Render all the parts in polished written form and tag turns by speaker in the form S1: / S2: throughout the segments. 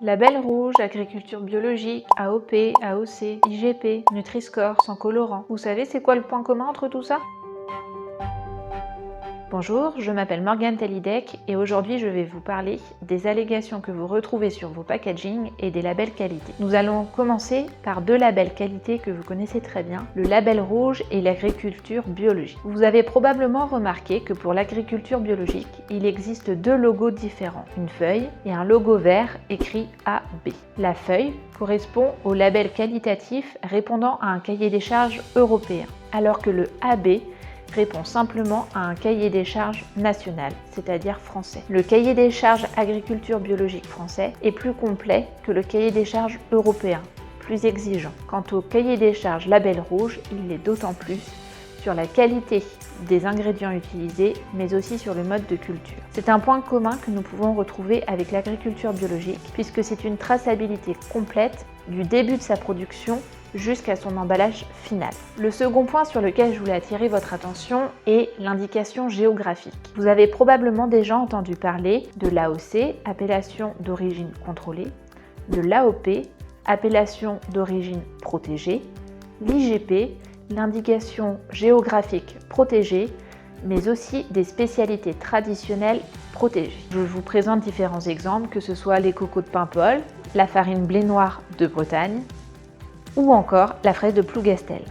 S1: Label rouge, agriculture biologique, AOP, AOC, IGP, Nutri-Score, sans colorant. Vous savez c'est quoi le point commun entre tout ça? Bonjour, je m'appelle Morgane Talidec et aujourd'hui je vais vous parler des allégations que vous retrouvez sur vos packaging et des labels qualité. Nous allons commencer par deux labels qualité que vous connaissez très bien, le label rouge et l'agriculture biologique. Vous avez probablement remarqué que pour l'agriculture biologique, il existe deux logos différents, une feuille et un logo vert écrit AB. La feuille correspond au label qualitatif répondant à un cahier des charges européen, alors que le AB répond simplement à un cahier des charges national, c'est-à-dire français. Le cahier des charges agriculture biologique français est plus complet que le cahier des charges européen, plus exigeant. Quant au cahier des charges label rouge, il l'est d'autant plus sur la qualité des ingrédients utilisés, mais aussi sur le mode de culture. C'est un point commun que nous pouvons retrouver avec l'agriculture biologique, puisque c'est une traçabilité complète du début de sa production jusqu'à son emballage final. Le second point sur lequel je voulais attirer votre attention est l'indication géographique. Vous avez probablement déjà entendu parler de l'AOC, appellation d'origine contrôlée, de l'AOP, appellation d'origine protégée, l'IGP, l'indication géographique protégée, mais aussi des spécialités traditionnelles protégées. Je vous présente différents exemples, que ce soit les cocos de Paimpol, la farine blé noir de Bretagne, ou encore la fraise de Plougastel.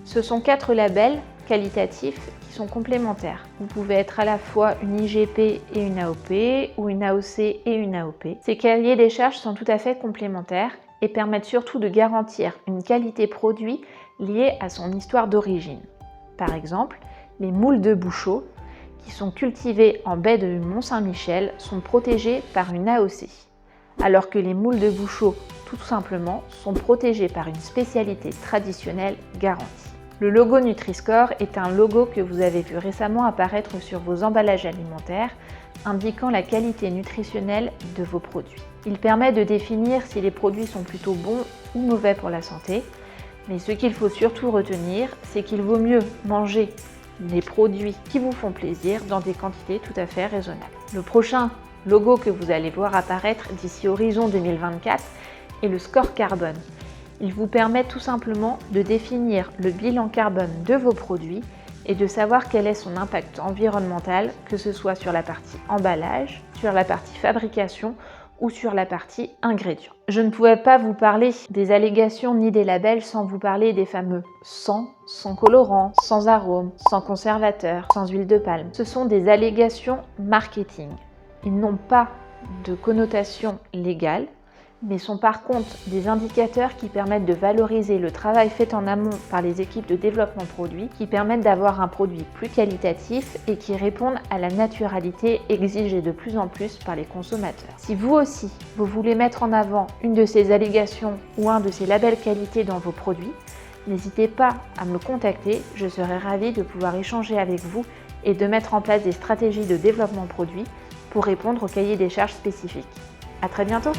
S1: Ce sont 4 labels qualitatifs qui sont complémentaires. Vous pouvez être à la fois une IGP et une AOP, ou une AOC et une AOP. Ces cahiers des charges sont tout à fait complémentaires et permettent surtout de garantir une qualité produit liée à son histoire d'origine. Par exemple, les moules de Bouchot, qui sont cultivés en baie de Mont-Saint-Michel, sont protégés par une AOC, alors que les moules de Bouchot, tout simplement, sont protégés par une spécialité traditionnelle garantie. Le logo Nutri-Score est un logo que vous avez vu récemment apparaître sur vos emballages alimentaires, indiquant la qualité nutritionnelle de vos produits. Il permet de définir si les produits sont plutôt bons ou mauvais pour la santé, mais ce qu'il faut surtout retenir, c'est qu'il vaut mieux manger des produits qui vous font plaisir dans des quantités tout à fait raisonnables. Le prochain logo que vous allez voir apparaître d'ici horizon 2024 est le score carbone. Il vous permet tout simplement de définir le bilan carbone de vos produits et de savoir quel est son impact environnemental, que ce soit sur la partie emballage, sur la partie fabrication ou sur la partie ingrédients. Je ne pouvais pas vous parler des allégations ni des labels sans vous parler des fameux sans colorant, sans arôme, sans conservateur, sans huile de palme. Ce sont des allégations marketing. Ils n'ont pas de connotation légale, mais sont par contre des indicateurs qui permettent de valoriser le travail fait en amont par les équipes de développement produit, qui permettent d'avoir un produit plus qualitatif et qui répondent à la naturalité exigée de plus en plus par les consommateurs. Si vous aussi, vous voulez mettre en avant une de ces allégations ou un de ces labels qualité dans vos produits, n'hésitez pas à me contacter, je serai ravie de pouvoir échanger avec vous et de mettre en place des stratégies de développement produit pour répondre au cahier des charges spécifiques. À très bientôt!